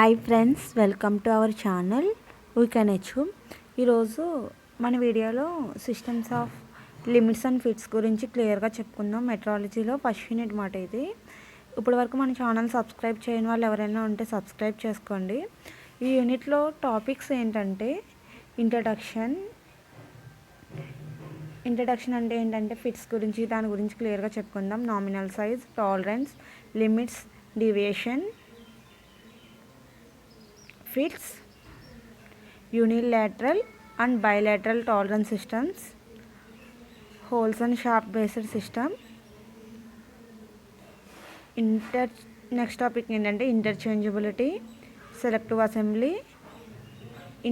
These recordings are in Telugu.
Hi friends, welcome to our channel వీకెనెచ్చు. ఈరోజు మన వీడియోలో systems of limits and fits గురించి క్లియర్గా చెప్పుకుందాం. మెట్రాలజీలో ఫస్ట్ యూనిట్ మాట ఇది. ఇప్పటి వరకు మన ఛానల్ సబ్స్క్రైబ్ చేయని వాళ్ళు ఎవరైనా ఉంటే సబ్స్క్రైబ్ చేసుకోండి. ఈ యూనిట్లో టాపిక్స్ ఏంటంటే ఇంట్రడక్షన్ అంటే ఏంటంటే ఫిట్స్ గురించి, దాని గురించి క్లియర్గా చెప్పుకుందాం. Nominal size, tolerance, limits, deviation, fits, unilateral and bilateral tolerance systems, holes and sharp based system. Next topic ఏంటంటే interchangeability, selective assembly,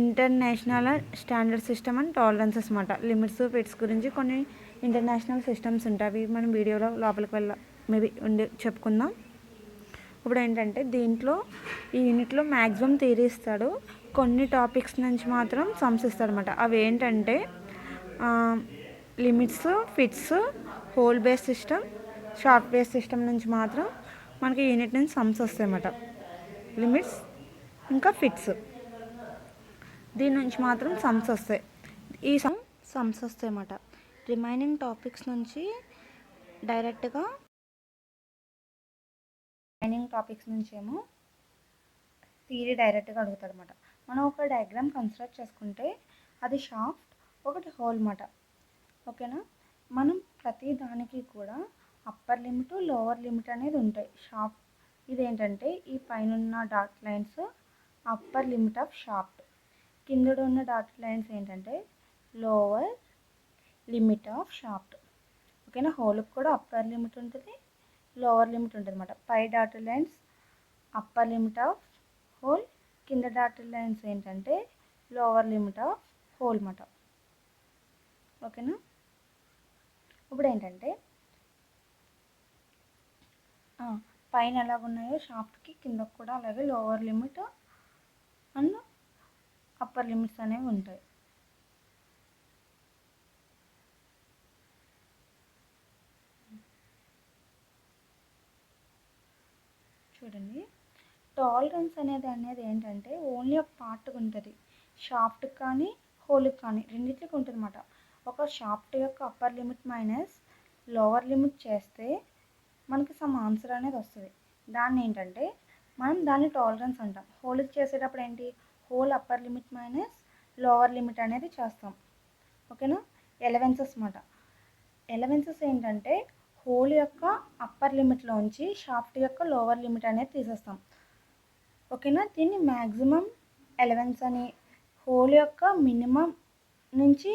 international standard system and tolerances అన్నమాట. లిమిట్స్, ఫిట్స్ గురించి కొన్ని ఇంటర్నేషనల్ సిస్టమ్స్ ఉంటాయి. అవి మనం వీడియోలో లోపలికి మేబీ చెప్పుకుందాం. ఇప్పుడు ఏంటంటే దీంట్లో ఈ యూనిట్లో మ్యాక్సిమం థియరీ ఇస్తాడు, కొన్ని టాపిక్స్ నుంచి మాత్రం సమ్స్ ఇస్తాడు అనమాట. అవి ఏంటంటే limits, fits, whole base system, short base system నుంచి మాత్రం మనకి యూనిట్ నుంచి సమ్స్ వస్తాయి అన్నమాట. లిమిట్స్ ఇంకా ఫిట్స్, దీని నుంచి మాత్రం సమ్స్ వస్తాయి. ఈ సమ్స్ వస్తాయి అన్నమాట. రిమైనింగ్ టాపిక్స్ నుంచి డైరెక్ట్గా ఏమో థియరీ డైరెక్ట్గా అడుగుతాడు అనమాట. మనం ఒక డయాగ్రామ్ కన్స్ట్రక్ట్ చేసుకుంటే అది షాఫ్ట్, ఒకటి హోల్ మాట. ఓకేనా? మనం ప్రతి దానికి కూడా అప్పర్ లిమిట్, లోవర్ లిమిట్ అనేది ఉంటాయి. షాఫ్ట్ ఇదేంటంటే ఈ పైన ఉన్న dot lines upper limit of shaft, కింద ఉన్న డాట్ లైన్స్ ఏంటంటే లోవర్ లిమిట్ ఆఫ్ షాఫ్ట్. ఓకేనా? హోల్కి కూడా అప్పర్ లిమిట్ ఉంటుంది, లోవర్ లిమిట్ ఉంటుంది అనమాట. పై dot lines upper limit of hole, కింద డాట్ లైన్స్ ఏంటంటే లోవర్ లిమిట్ ఆఫ్ హోల్ మాట. ఓకేనా? ఇప్పుడు ఏంటంటే పైన ఎలాగున్నాయో షాఫ్ట్కి కిందకు కూడా అలాగే lower limit and upper limits అనేవి ఉంటాయి. చూడండి, టాలరెన్స్ అనేది ఏంటంటే ఓన్లీ ఒక పార్ట్కి ఉంటుంది. షాఫ్ట్కి కానీ హోల్కి కానీ రెండింటికి ఉంటుంది అన్నమాట. ఒక షాఫ్ట్ యొక్క upper limit minus lower limit చేస్తే మనకి సమ్ ఆన్సర్ అనేది వస్తుంది. దాన్ని ఏంటంటే మనం దాన్ని టాలరెన్స్ అంటాం. హోల్కి చేసేటప్పుడు ఏంటి, whole upper limit minus lower limit అనేది చేస్తాం. ఓకేనా? ఎలవెన్సెస్ అన్నమాట. ఎలవెన్సెస్ ఏంటంటే హోల్ యొక్క అప్పర్ లిమిట్లోంచి షాఫ్ట్ యొక్క లోవర్ లిమిట్ అనేది తీసేస్తాం. ఓకేనా? దీన్ని మ్యాక్సిమం ఎలవెన్స్ అని, హోల్ యొక్క మినిమం నుంచి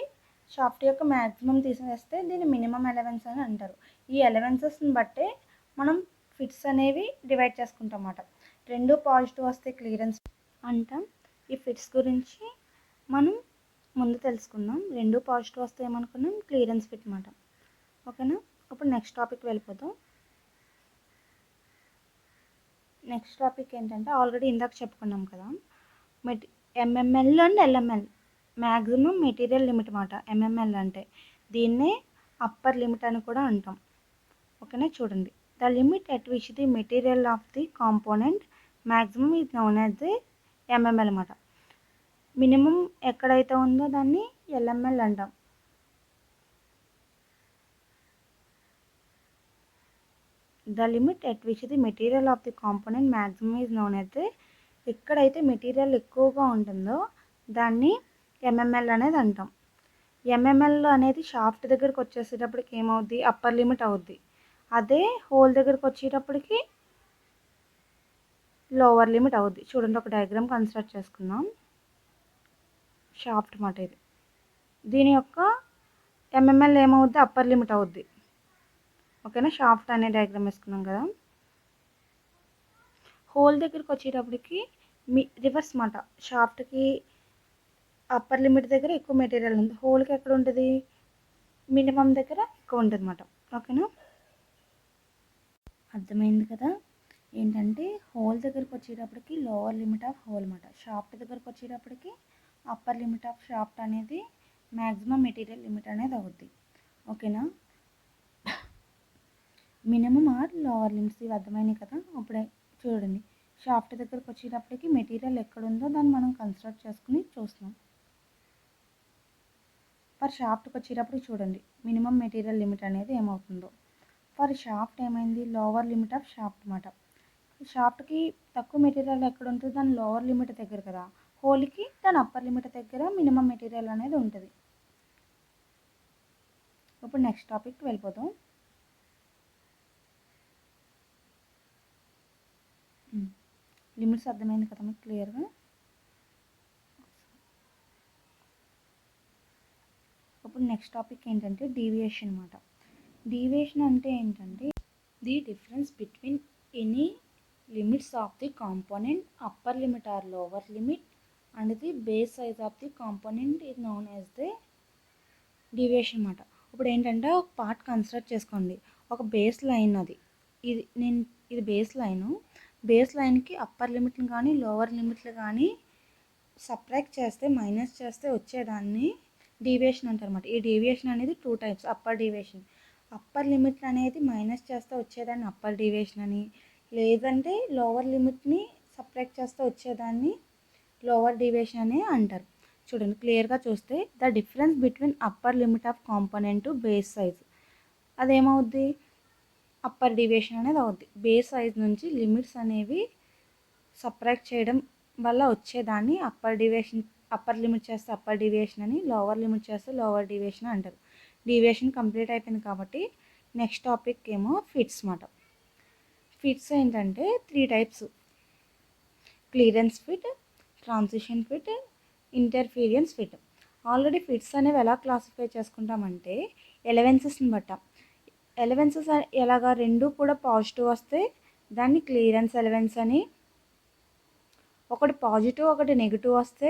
షాఫ్ట్ యొక్క మ్యాక్సిమం తీసేస్తే దీన్ని మినిమం ఎలవెన్స్ అని అంటారు. ఈ ఎలవెన్సెస్ని బట్టే మనం ఫిట్స్ అనేవి డివైడ్ చేసుకుంటాం అన్నమాట. రెండు పాజిటివ్ వస్తే క్లియరెన్స్ అంటాం. ఈ ఫిట్స్ గురించి మనం ముందు తెలుసుకుందాం. రెండు పాజిటివ్ వస్తే ఏమనుకున్నాం, క్లియరెన్స్ ఫిట్ అన్నమాట. ఓకేనా? ఇప్పుడు నెక్స్ట్ టాపిక్ వెళ్ళిపోతాం. నెక్స్ట్ టాపిక్ ఏంటంటే ఆల్రెడీ ఇందాక చెప్పుకున్నాం కదా, MML and LML, maximum material limit అన్నమాట. ఎంఎంఎల్ అంటే దీన్నే అప్పర్ లిమిట్ అని కూడా అంటాం. ఓకేనా? చూడండి, the limit at which the material of the component maximum is known as the MML అన్నమాట. మినిమం ఎక్కడైతే ఉందో దాన్ని ఎల్ఎంఎల్ అంటాం. The limit at which the material of the component maximum is known as the, ఎక్కడైతే మెటీరియల్ ఎక్కువగా ఉంటుందో దాన్ని ఎంఎంఎల్ అనేది అంటాం. ఎంఎంఎల్ అనేది షాఫ్ట్ దగ్గరికి వచ్చేసేటప్పటికి ఏమవుద్ది, అప్పర్ లిమిట్ అవుద్ది. అదే హోల్ దగ్గరికి వచ్చేటప్పటికి లోవర్ లిమిట్ అవుద్ది. చూడండి, ఒక డయాగ్రామ్ కన్స్ట్రక్ట్ చేసుకుందాం. షాఫ్ట్ మాట ఇది. దీని యొక్క ఎంఎంఎల్ ఏమవుద్ది, అప్పర్ లిమిట్ అవుద్ది. ఓకేనా? షాఫ్ట్ అనే డయాగ్రామ్ వేసుకున్నాం కదా. హోల్ దగ్గరికి వచ్చేటప్పటికి రివర్స్ మాట. షాఫ్ట్కి అప్పర్ లిమిట్ దగ్గర ఎక్కువ మెటీరియల్ ఉంది, హోల్కి ఎక్కడ ఉంటుంది, మినిమం దగ్గర ఎక్కువ ఉంటుంది అన్నమాట. ఓకేనా? అర్థమైంది కదా. ఏంటంటే హోల్ దగ్గరికి వచ్చేటప్పటికి లోవర్ లిమిట్ ఆఫ్ హోల్ అన్నమాట. షాఫ్ట్ దగ్గరికి వచ్చేటప్పటికి అప్పర్ లిమిట్ ఆఫ్ షాఫ్ట్ అనేది మ్యాక్సిమం మెటీరియల్ లిమిట్ అనేది అవుద్ది. ఓకేనా? మినిమం ఆర్ లోవర్ లిమిట్స్ ఇవి అర్థమైనాయి కదా. అప్పుడే చూడండి, షాఫ్ట్ దగ్గరకు వచ్చేటప్పటికి మెటీరియల్ ఎక్కడుందో దాన్ని మనం కన్స్ట్రక్ట్ చేసుకుని చూస్తున్నాం. ఫర్ షాఫ్ట్కి వచ్చేటప్పుడు చూడండి మినిమం మెటీరియల్ లిమిట్ అనేది ఏమవుతుందో. ఫర్ షాఫ్ట్ ఏమైంది, లోవర్ లిమిట్ ఆఫ్ షాఫ్ట్ అన్నమాట. షాఫ్ట్కి తక్కువ మెటీరియల్ ఎక్కడ ఉంటుంది, దాని లోవర్ లిమిట్ దగ్గర కదా. హోల్కి దాని అప్పర్ లిమిట్ దగ్గర మినిమం మెటీరియల్ అనేది ఉంటుంది. ఇప్పుడు నెక్స్ట్ టాపిక్కి వెళ్ళిపోతాం. లిమిట్స్ అర్థమైంది కదా మీకు క్లియర్గా. ఇప్పుడు నెక్స్ట్ టాపిక్ ఏంటంటే డీవియేషన్ అన్నమాట. డీవియేషన్ అంటే ఏంటంటే the difference between any limits of the component upper limit or lower limit and the base size of the component is known as the deviation అన్నమాట. ఇప్పుడు ఏంటంటే ఒక పార్ట్ కన్స్ట్రక్ట్ చేసుకోండి. ఒక బేస్ లైన్ అది, ఇది బేస్ లైన్కి అప్పర్ లిమిట్లు కానీ లోవర్ లిమిట్లు కానీ సబ్ట్రాక్ట్ చేస్తే మైనస్ చేస్తే వచ్చేదాన్ని డీవియేషన్ అంటారు అన్నమాట. ఈ డీవియేషన్ అనేది 2 types. Upper deviation, upper limit అనేది మైనస్ చేస్తే వచ్చేదాన్ని అప్పర్ డీవియేషన్ అని, లేదంటే లోవర్ లిమిట్ని సబ్ట్రాక్ట్ చేస్తే వచ్చేదాన్ని లోవర్ డీవియేషన్ అని అంటారు. చూడండి క్లియర్గా చూస్తే the difference between upper limit of component base size అదేమవుద్ది, అప్పర్ డీవియేషన్ అనేది అవుద్ది. బేస్ సైజ్ నుంచి లిమిట్స్ అనేవి సబ్ట్రాక్ట్ చేయడం వల్ల వచ్చేదాన్ని అప్పర్ లిమిట్ చేస్తే అప్పర్ డీవియేషన్ అని, లోవర్ లిమిట్ చేస్తే లోవర్ డీవియేషన్ అంటారు. డీవియేషన్ కంప్లీట్ అయిపోయింది కాబట్టి నెక్స్ట్ టాపిక్ ఏమో ఫిట్స్ అన్నమాట. ఫిట్స్ ఏంటంటే 3 types: clearance fit, transition fit, interference fit. Already fits అనేవి ఎలా క్లాసిఫై చేసుకుంటామంటే ఎలవెన్సెస్ని బట్ట. ఎలవెన్సెస్ ఎలాగా, రెండు కూడా పాజిటివ్ వస్తే దాన్ని క్లియరెన్స్ ఎలవెన్స్ అని, ఒకటి పాజిటివ్ ఒకటి నెగిటివ్ వస్తే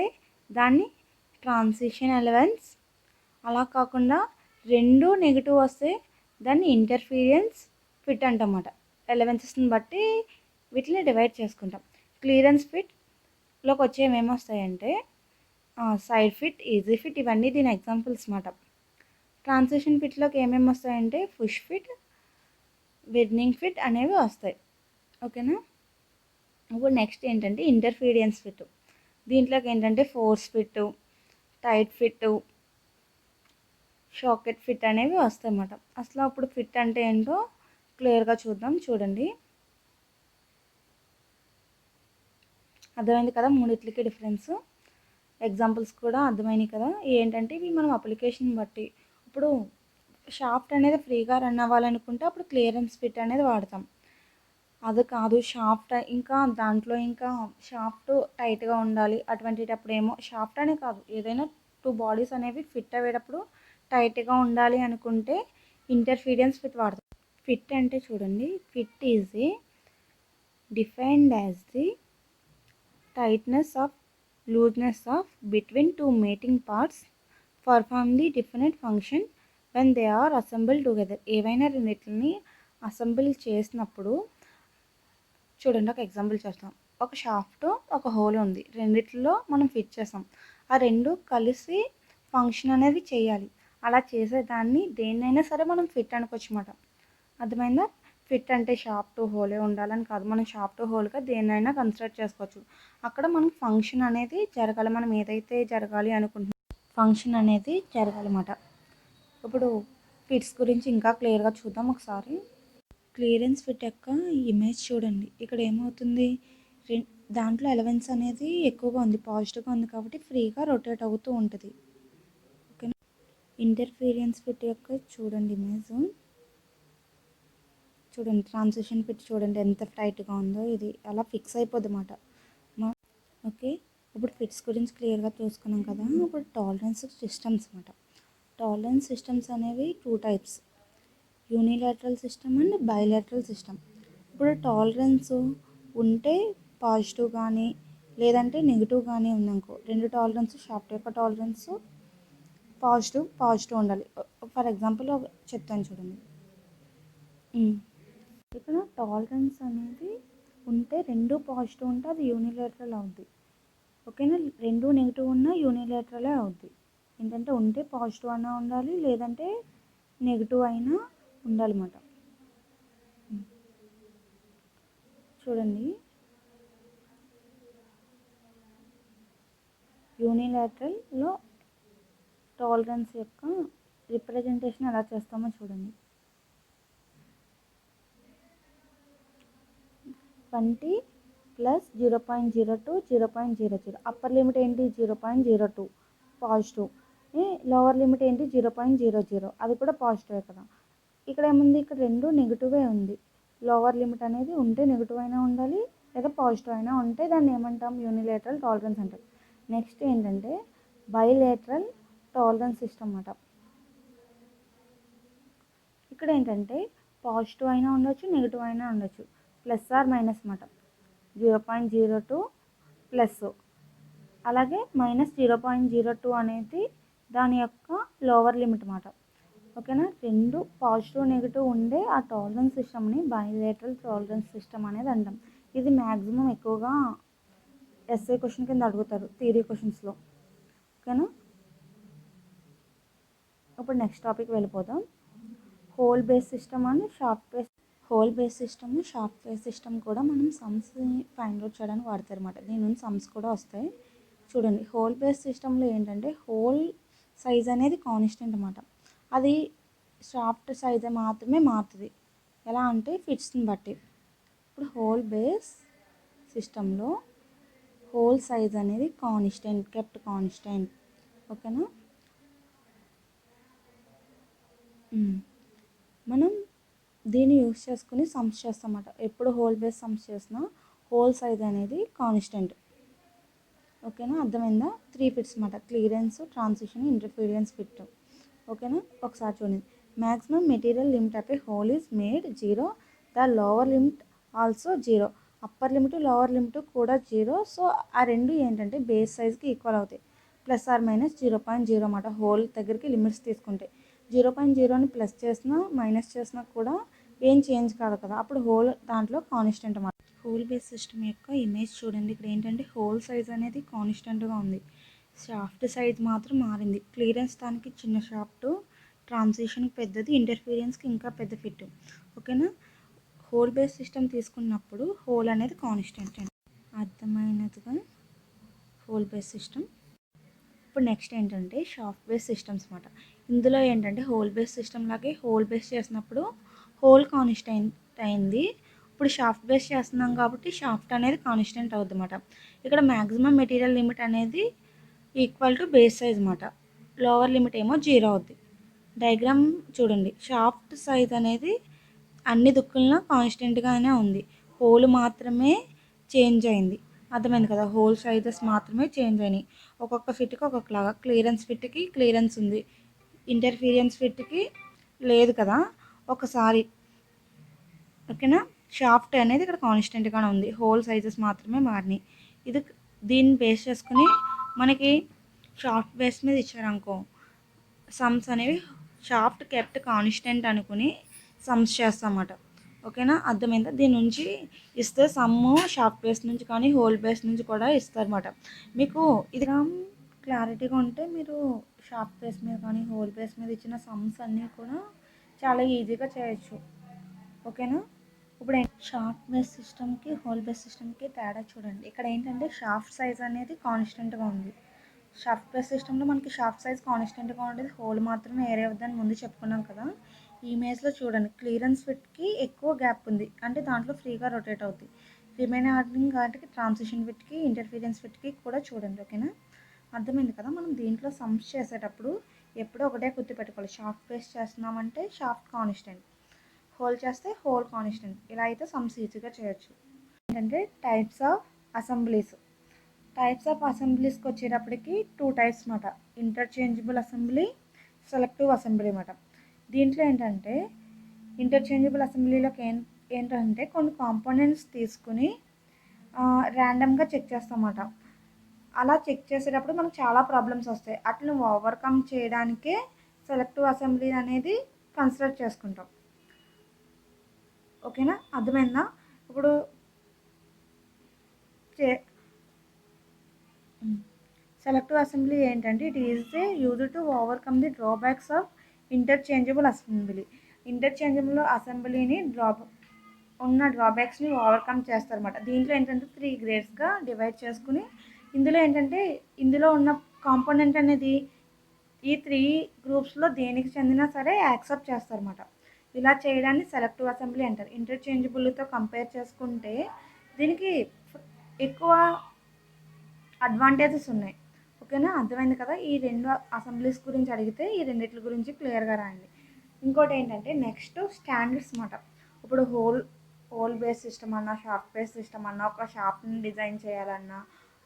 దాన్ని ట్రాన్సిషన్ ఎలవెన్స్, అలా కాకుండా రెండు నెగిటివ్ వస్తే దాన్ని ఇంటర్ఫీరియన్స్ ఫిట్ అంటమాట. ఎలవెన్సెస్ని బట్టి వీటిని డివైడ్ చేసుకుంటాం. క్లియరెన్స్ ఫిట్లోకి వచ్చేవి ఏమొస్తాయంటే సైడ్ ఫిట్, ఈజీ ఫిట్, ఇవన్నీ దీని ఎగ్జాంపుల్స్ అన్నమాట. ట్రాన్సిషన్ ఫిట్లోకి ఏమేమి వస్తాయంటే పుష్ ఫిట్, వెర్నింగ్ ఫిట్ అనేవి వస్తాయి. ఓకేనా. ఇప్పుడు నెక్స్ట్ ఏంటంటే ఇంటర్ఫీరియన్స్ ఫిట్. దీంట్లోకి ఏంటంటే force fit, tight fit, socket fit అనేవి వస్తాయి అన్నమాట. అసలు అప్పుడు ఫిట్ అంటే ఏంటో క్లియర్గా చూద్దాం. చూడండి అర్థమైంది కదా మూడిట్లకి డిఫరెన్స్. ఎగ్జాంపుల్స్ కూడా అర్థమైనాయి కదా. ఏంటంటే ఇవి మనం అప్లికేషన్ బట్టి, ఇప్పుడు షాఫ్ట్ అనేది ఫ్రీగా రన్ అవ్వాలనుకుంటే అప్పుడు క్లియరెన్స్ ఫిట్ అనేది వాడతాం. అది కాదు షాఫ్ట్ ఇంకా దాంట్లో ఇంకా షాఫ్ట్ టైట్గా ఉండాలి అటువంటిటప్పుడు ఏమో, షాఫ్ట్ అనే కాదు ఏదైనా 2 బాడీస్ అనేవి ఫిట్ అయ్యేటప్పుడు టైట్గా ఉండాలి అనుకుంటే ఇంటర్ఫీరియన్స్ ఫిట్ వాడతాం. ఫిట్ అంటే చూడండి, fit is a defined as the tightness of looseness of between 2 mating parts perform the definite function when they are assembled together. ఏవైనా రెండింటిని అసెంబుల్ చేసినప్పుడు చూడండి, ఒక ఎగ్జాంపుల్ చేస్తాం. ఒక షాఫ్ట్ ఒక హోల్ ఉంది, రెండిట్లో మనం ఫిట్ చేస్తాం. ఆ రెండు కలిసి ఫంక్షన్ అనేది చేయాలి. అలా చేసేదాన్ని దేన్నైనా సరే మనం ఫిట్ అనుకోవచ్చు అన్నమాట. అర్థమైందా. ఫిట్ అంటే షాఫ్ట్ హోలే ఉండాలని కాదు, మనం షాఫ్ట్ హోల్గా దేన్నైనా కన్స్ట్రక్ట్ చేసుకోవచ్చు. అక్కడ మనం ఫంక్షన్ అనేది జరగాలి, మనం ఏదైతే జరగాలి అనుకుంటున్నాం ఫంక్షన్ అనేది జరగాలన్నమాట. ఇప్పుడు ఫిట్స్ గురించి ఇంకా క్లియర్గా చూద్దాం ఒకసారి. క్లియరెన్స్ ఫిట్ యొక్క ఇమేజ్ చూడండి. ఇక్కడ ఏమవుతుంది, దాంట్లో ఎలవెన్స్ అనేది ఎక్కువగా ఉంది, పాజిటివ్గా ఉంది కాబట్టి ఫ్రీగా రొటేట్ అవుతూ ఉంటుంది. ఓకేనా. ఇంటర్ఫీరియన్స్ ఫిట్ యొక్క చూడండి ఇమేజ్ చూడండి. ట్రాన్సిషన్ ఫిట్ చూడండి ఎంత టైట్గా ఉందో, ఇది అలా ఫిక్స్ అయిపోద్ది అన్నమాట. ఓకే. ఇప్పుడు ఫిట్స్ గురించి క్లియర్గా చూసుకున్నాం కదా. ఇప్పుడు టాలరెన్స్ సిస్టమ్స్ అన్నమాట. టాలరెన్స్ సిస్టమ్స్ అనేవి 2 types: unilateral system and bilateral system. ఇప్పుడు టాలరెన్స్ ఉంటే పాజిటివ్ కానీ లేదంటే నెగిటివ్ కానీ ఉందనుకో, రెండు టాలరెన్స్ షాఫ్ట్ యొక్క టాలరెన్స్ పాజిటివ్ ఉండాలి. ఫర్ ఎగ్జాంపుల్ చెప్తాను చూడండి. ఇక్కడ టాలరెన్స్ అనేది ఉంటే రెండు పాజిటివ్ ఉంటే అది యూనిలేటరల్ అవుద్ది. ఓకేనా. రెండు నెగిటివ్ ఉన్నా యూనిలేటరలే అవుద్ది. ఏంటంటే ఉంటే పాజిటివ్ అయినా ఉండాలి, లేదంటే నెగిటివ్ అయినా ఉండాలన్నమాట. చూడండి యూనిలాటరల్లో టాలరెన్స్ యొక్క రిప్రజెంటేషన్ ఎలా చేస్తామో చూడండి. 20 ప్లస్ 0.02 0.00. అప్పర్ లిమిట్ ఏంటి 0.02 పాజిటివ్, లోవర్ లిమిట్ ఏంటి 0.00, అది కూడా పాజిటివే కదా. ఇక్కడ ఏముంది, ఇక్కడ రెండు నెగిటివే ఉంది. లోవర్ లిమిట్ అనేది ఉంటే నెగిటివ్ అయినా ఉండాలి లేదా పాజిటివ్ అయినా ఉంటే దాన్ని ఏమంటాం, యూనిలేటరల్ టాలరెన్స్ అంటారు. నెక్స్ట్ ఏంటంటే బైలేటరల్ టాలరెన్స్ సిస్టమ్ అన్నమాట. ఇక్కడ ఏంటంటే పాజిటివ్ అయినా ఉండొచ్చు నెగిటివ్ అయినా ఉండొచ్చు, ప్లస్ ఆర్ మైనస్ అన్నమాట. 0.02 ప్లస్, అలాగే మైనస్ 0.02 అనేది దాని యొక్క లోవర్ లిమిట్ అన్నమాట. ఓకేనా. రెండు పాజిటివ్ నెగిటివ్ ఉండే ఆ టాలరెన్స్ సిస్టమ్ని బైలేటరల్ టాలరెన్స్ సిస్టమ్ అనేది అంటాం. ఇది మ్యాక్సిమం ఎక్కువగా ఎస్ఏ క్వశ్చన్ కింద అడుగుతారు థియరీ క్వశ్చన్స్లో. ఓకేనా. ఇప్పుడు నెక్స్ట్ టాపిక్ వెళ్ళిపోదాం. హోల్ బేస్ సిస్టమ్ అని short base. Whole base system short base system కూడా మనం సమ్స్ని ఫైండ్ అవుట్ చేయడానికి వాడతారు అన్నమాట. దీని నుంచి సమ్స్ కూడా వస్తాయి. చూడండి, హోల్ బేస్ సిస్టంలో ఏంటంటే హోల్ సైజ్ అనేది కాన్స్టెంట్ అన్నమాట. అది షాఫ్ట్ సైజ్ మాత్రమే మారుతుంది. ఎలా అంటే ఫిట్స్ని బట్టి. ఇప్పుడు హోల్ బేస్ సిస్టంలో హోల్ సైజ్ అనేది కాన్స్టెంట్, కెప్ట్ కాన్స్టెంట్. ఓకేనా. మనం దీన్ని యూస్ చేసుకుని సమ్స్ చేస్తామన్నమాట. ఎప్పుడు హోల్ బేస్ సమ్స్ చేసినా హోల్ సైజ్ అనేది కాన్స్టెంట్. ఓకేనా, అర్థమైందా. 3 ఫిట్స్ అన్నమాట, క్లియరెన్స్, ట్రాన్సిషన్, ఇంటర్ఫీరియన్స్ ఫిట్. ఓకేనా. ఒకసారి చూడండి. Maximum material limit of A whole is made 0, the lower limit also 0. Upper limit lower limit కూడా 0. సో ఆ రెండు ఏంటంటే బేస్ సైజ్కి ఈక్వల్ అవుతాయి. ప్లస్ ఆర్ మైనస్ 0.0 అన్నమాట. హోల్ దగ్గరికి లిమిట్స్ తీసుకుంటే 0.0ని ప్లస్ చేసినా మైనస్ చేసినా కూడా ఏం చేంజ్ కాదు కదా, అప్పుడు హోల్ దాంట్లో కాన్స్టెంట్ అన్నమాట. హోల్ బేస్ సిస్టమ్ యొక్క ఇమేజ్ చూడండి. ఇక్కడ ఏంటంటే హోల్ సైజ్ అనేది కాన్స్టెంట్గా ఉంది, షాఫ్ట్ సైజ్ మాత్రం మారింది. క్లియరెన్స్ దానికి చిన్న షాఫ్ట్, ట్రాన్సిషన్కి పెద్దది, ఇంటర్ఫీరియన్స్కి ఇంకా పెద్ద ఫిట్. ఓకేనా. హోల్ బేస్ సిస్టమ్ తీసుకున్నప్పుడు హోల్ అనేది కాన్స్టెంట్ అండి. అర్థమైనదిగా హోల్ బేస్ సిస్టమ్. ఇప్పుడు నెక్స్ట్ ఏంటంటే షాఫ్ట్ బేస్ సిస్టమ్స్ అన్నమాట. ఇందులో ఏంటంటే హోల్ బేస్ సిస్టమ్ లాగే హోల్ బేస్ చేసినప్పుడు హోల్ కాన్స్టెంట్ అయింది. ఇప్పుడు షాఫ్ట్ బేస్ చేస్తున్నాం కాబట్టి షాఫ్ట్ అనేది కాన్స్టెంట్ అవుతుంది అన్నమాట. ఇక్కడ మ్యాక్సిమం మెటీరియల్ లిమిట్ అనేది ఈక్వల్ టు బేస్ సైజ్ అన్నమాట. లోవర్ లిమిట్ ఏమో 0 అవుద్ది. డయాగ్రామ్ చూడండి. షాఫ్ట్ సైజ్ అనేది అన్ని దిక్కుల్లో కాన్స్టెంట్గానే ఉంది, హోల్ మాత్రమే చేంజ్ అయింది. అర్థమైంది కదా. హోల్ సైజెస్ మాత్రమే చేంజ్ అయినాయి. ఒక్కొక్క ఫిట్కి ఒక్కొక్కలాగా. క్లియరెన్స్ ఫిట్కి క్లియరెన్స్ ఉంది, ఇంటర్ఫీరియన్స్ ఫిట్కి లేదు కదా ఒకసారి. ఓకేనా. షాఫ్ట్ అనేది ఇక్కడ కాన్స్టెంట్గానే ఉంది, హోల్ సైజెస్ మాత్రమే మారినాయి. ఇది దీన్ని బేస్ చేసుకుని మనకి షాఫ్ట్ బేస్ మీద ఇచ్చారనుకో సమ్స్ అనేవి షాఫ్ట్ కెప్ట్ కాన్స్టెంట్ అనుకుని సమ్స్ చేస్తామన్నమాట. ఓకేనా, అర్థమైందా. దీని నుంచి ఇస్తే సమ్ము షాఫ్ట్ బేస్ నుంచి కానీ హోల్ బేస్ నుంచి కూడా ఇస్తారన్నమాట. మీకు ఇది క్లారిటీగా ఉంటే మీరు షాఫ్ట్ బేస్ మీద కానీ హోల్ బేస్ మీద ఇచ్చిన సమ్స్ అన్నీ కూడా చాలా ఈజీగా చేయొచ్చు. ఓకేనా. ఇప్పుడు షాఫ్ట్ బేస్ సిస్టమ్కి హోల్ బేస్ సిస్టమ్కి తేడా చూడండి. ఇక్కడ ఏంటంటే షాఫ్ట్ సైజ్ అనేది కాన్స్టెంట్గా ఉంది. షాఫ్ట్ బేస్ సిస్టంలో మనకి షాఫ్ట్ సైజ్ కాన్స్టెంట్గా ఉండేది, హోల్ మాత్రమే ఏరే అవుతుందని ముందు చెప్పుకున్నాం కదా. ఈ ఇమేజ్లో చూడండి, క్లియరెన్స్ ఫిట్కి ఎక్కువ గ్యాప్ ఉంది, అంటే దాంట్లో ఫ్రీగా రొటేట్ అవుతుంది. రిమైనింగ్ వాటికి ట్రాన్సిషన్ ఫిట్కి, ఇంటర్ఫీరియన్స్ ఫిట్కి కూడా చూడండి. ఓకేనా, అర్థమైంది కదా. మనం దీంట్లో సమ్స్ చేసేటప్పుడు ఎప్పుడూ ఒకటే గుర్తుపెట్టుకోవాలి. షాఫ్ట్ బేస్ చేస్తున్నామంటే షాఫ్ట్ కాన్స్టెంట్, హోల్ చేస్తే హోల్ కాన్స్టెంట్. ఇలా అయితే సమ్స్ ఈజీగా చేయొచ్చు. ఏంటంటే types of assemblies. Types of అసెంబ్లీస్కి వచ్చేటప్పటికి 2 టైప్స్ అన్నమాట. ఇంటర్చేంజబుల్ అసెంబ్లీ, సెలెక్టివ్ అసెంబ్లీ అన్నమాట. దీంట్లో ఏంటంటే ఇంటర్చేంజబుల్ అసెంబ్లీలోకి ఏంటంటే కొన్ని కాంపోనెంట్స్ తీసుకుని ర్యాండమ్గా చెక్ చేస్తామన్నమాట. అలా చెక్ చేసేటప్పుడు మనకు చాలా ప్రాబ్లమ్స్ వస్తాయి. అట్లా ఓవర్కమ్ చేయడానికే సెలెక్టివ్ అసెంబ్లీ అనేది కన్సిడర్ చేసుకుంటాం. ఓకేనా, అర్థమైందా. ఇప్పుడు సెలెక్టివ్ అసెంబ్లీ ఏంటంటే it is a use to overcome the drawbacks of interchangeable assembly. Interchangeable అసెంబ్లీని డ్రాబ్యాక్స్ని ఓవర్కమ్ చేస్తారన్నమాట. దీంట్లో ఏంటంటే 3 గ్రేడ్స్గా డివైడ్ చేసుకుని ఇందులో ఏంటంటే ఇందులో ఉన్న కాంపోనెంట్ అనేది ఈ 3 గ్రూప్స్లో దేనికి చెందినా సరే యాక్సెప్ట్ చేస్తారన్నమాట. ఇలా చేయడాన్ని సెలెక్టివ్ అసెంబ్లీ అంటారు. ఇంటర్చేంజబుల్తో కంపేర్ చేసుకుంటే దీనికి ఎక్కువ అడ్వాంటేజెస్ ఉన్నాయి. ఓకేనా, అర్థమైంది కదా. ఈ 2 అసెంబ్లీస్ గురించి అడిగితే ఈ రెండిట్ల గురించి క్లియర్గా రాయండి. ఇంకోటి ఏంటంటే నెక్స్ట్ స్టాండర్డ్స్ అన్నమాట. ఇప్పుడు హోల్ బేస్ సిస్టమ్ అన్నా, షాఫ్ట్ బేస్ సిస్టమ్ అన్నా, ఒక షాఫ్ట్ని డిజైన్ చేయాలన్నా,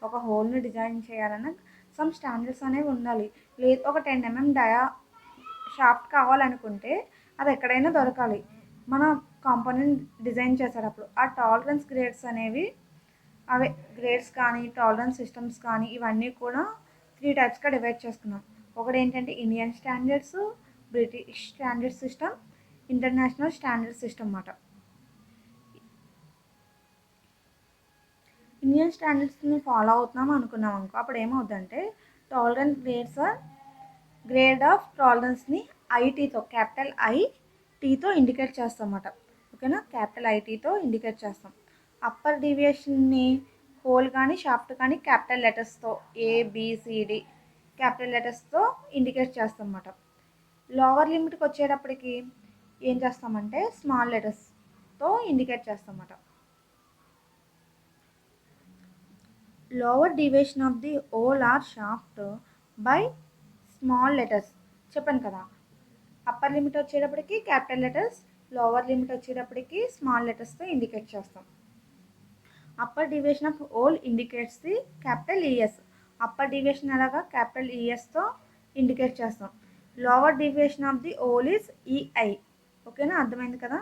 ఒక హోల్ని డిజైన్ చేయాలన్నా సమ్ స్టాండర్డ్స్ అనేవి ఉండాలి. లేదు ఒక 10 mm డయా షాఫ్ట్ కావాలనుకుంటే అది ఎక్కడైనా దొరకాలి. మన కాంపోనెంట్ డిజైన్ చేసేటప్పుడు ఆ టాలరెన్స్ గ్రేడ్స్ అనేవి అవే గ్రేడ్స్ కానీ టాలరెన్స్ సిస్టమ్స్ కానీ ఇవన్నీ కూడా 3 టైప్స్గా డివైడ్ చేసుకున్నాం. ఒకటి ఏంటంటే Indian standards, British standard system, international standard system అన్నమాట. ఇండియన్ స్టాండర్డ్స్ని ఫాలో అవుతున్నాం అనుకున్నాం అనుకో, అప్పుడు ఏమవుతుందంటే టాలరెన్స్ గ్రేడ్స్ గ్రేడ్ ఆఫ్ టాలరెన్స్ని ఐటీతో క్యాపిటల్ ఐటీతో ఇండికేట్ చేస్తాం అన్నమాట. ఓకేనా, క్యాపిటల్ ఐటీతో ఇండికేట్ చేస్తాం. అప్పర్ డీవియేషన్ని హోల్ కానీ షాఫ్ట్ కానీ క్యాపిటల్ లెటర్స్తో ఏబిసిడి క్యాపిటల్ లెటర్స్తో ఇండికేట్ చేస్తాం అన్నమాట. లోవర్ లిమిట్కి వచ్చేటప్పటికి ఏం చేస్తామంటే స్మాల్ లెటర్స్తో ఇండికేట్ చేస్తాం అన్నమాట. Lower deviation of the hole or shaft by small letters చెప్పాను కదా. అప్పర్ లిమిట్ వచ్చేటప్పటికి క్యాపిటల్ లెటర్స్, లోవర్ లిమిట్ వచ్చేటప్పటికి స్మాల్ లెటర్స్తో ఇండికేట్ చేస్తాం. Upper deviation of hole indicates the capital ES. Upper deviation అలాగా క్యాపిటల్ ఈఎస్తో ఇండికేట్ చేస్తాం. Lower deviation of the hole is EI. ఓకేనా, అర్థమైంది కదా.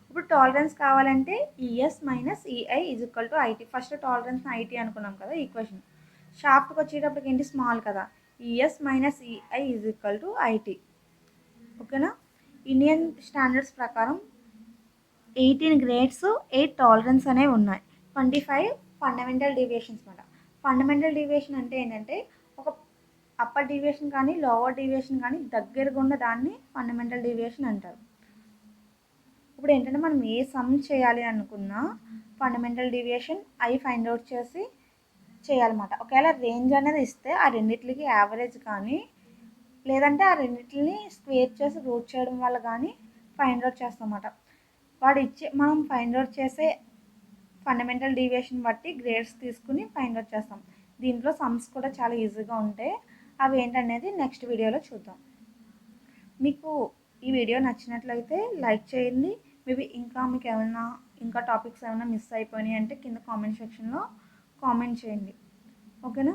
ఇప్పుడు టాలరెన్స్ కావాలంటే ES minus EI is equal to IT. First tolerance IT అనుకున్నాం కదా ఈక్వేషన్. షాఫ్ట్కి వచ్చేటప్పటికి ఏంటి స్మాల్ కదా, ES minus EI is equal to IT. ఓకేనా. ఇండియన్ స్టాండర్డ్స్ ప్రకారం 18 గ్రేడ్స్, 8 టాలరెన్స్ అనేవి ఉన్నాయి. 25 ఫండమెంటల్ డీవియేషన్స్ అన్నమాట. ఫండమెంటల్ డీవియేషన్ అంటే ఏంటంటే ఒక అప్పర్ డీవియేషన్ కానీ లోవర్ డీవియేషన్ కానీ దగ్గరగా ఉన్న దాన్ని ఫండమెంటల్ డీవియేషన్ అంటారు. ఇప్పుడు ఏంటంటే మనం ఏ సమ్ చేయాలి అనుకున్నా ఫండమెంటల్ డీవియేషన్ ఫైండ్ అవుట్ చేసి చేయాలన్నమాట. ఒకవేళ రేంజ్ అనేది ఇస్తే ఆ రెండిట్లకి యావరేజ్ కానీ లేదంటే ఆ రెండిట్లని స్క్వేర్ చేసి రూట్ చేయడం వల్ల కానీ ఫైండ్ అవుట్ చేస్తాం అన్నమాట. మనం ఫైండ్ అవుట్ చేసే ఫండమెంటల్ డీవియేషన్ బట్టి గ్రేడ్స్ తీసుకుని ఫైండ్ అవుట్ చేస్తాం. దీంట్లో సమ్స్ కూడా చాలా ఈజీగా ఉంటాయి. అవి ఏంటనేది నెక్స్ట్ వీడియోలో చూద్దాం. మీకు ఈ వీడియో నచ్చినట్లయితే లైక్ చేయండి. మేబీ మీకు ఏమైనా టాపిక్స్ ఏమైనా మిస్ అయిపోయినాయి అంటే కింద కామెంట్ సెక్షన్లో కామెంట్ చేయండి. ఓకేనా.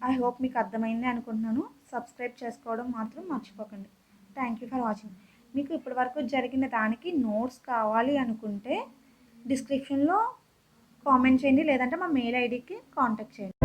ఐ హోప్ మీకు అర్థమైంది అనుకుంటున్నాను. సబ్స్క్రైబ్ చేసుకోవడం మాత్రం మర్చిపోకండి. Thank you for watching. మీకు ఇప్పటివరకు జరిగిన దానికి నోట్స్ కావాలి అనుకుంటే డిస్క్రిప్షన్లో కామెంట్ చేయండి, లేదంటే మా మెయిల్ ఐడికి కాంటాక్ట్ చేయండి.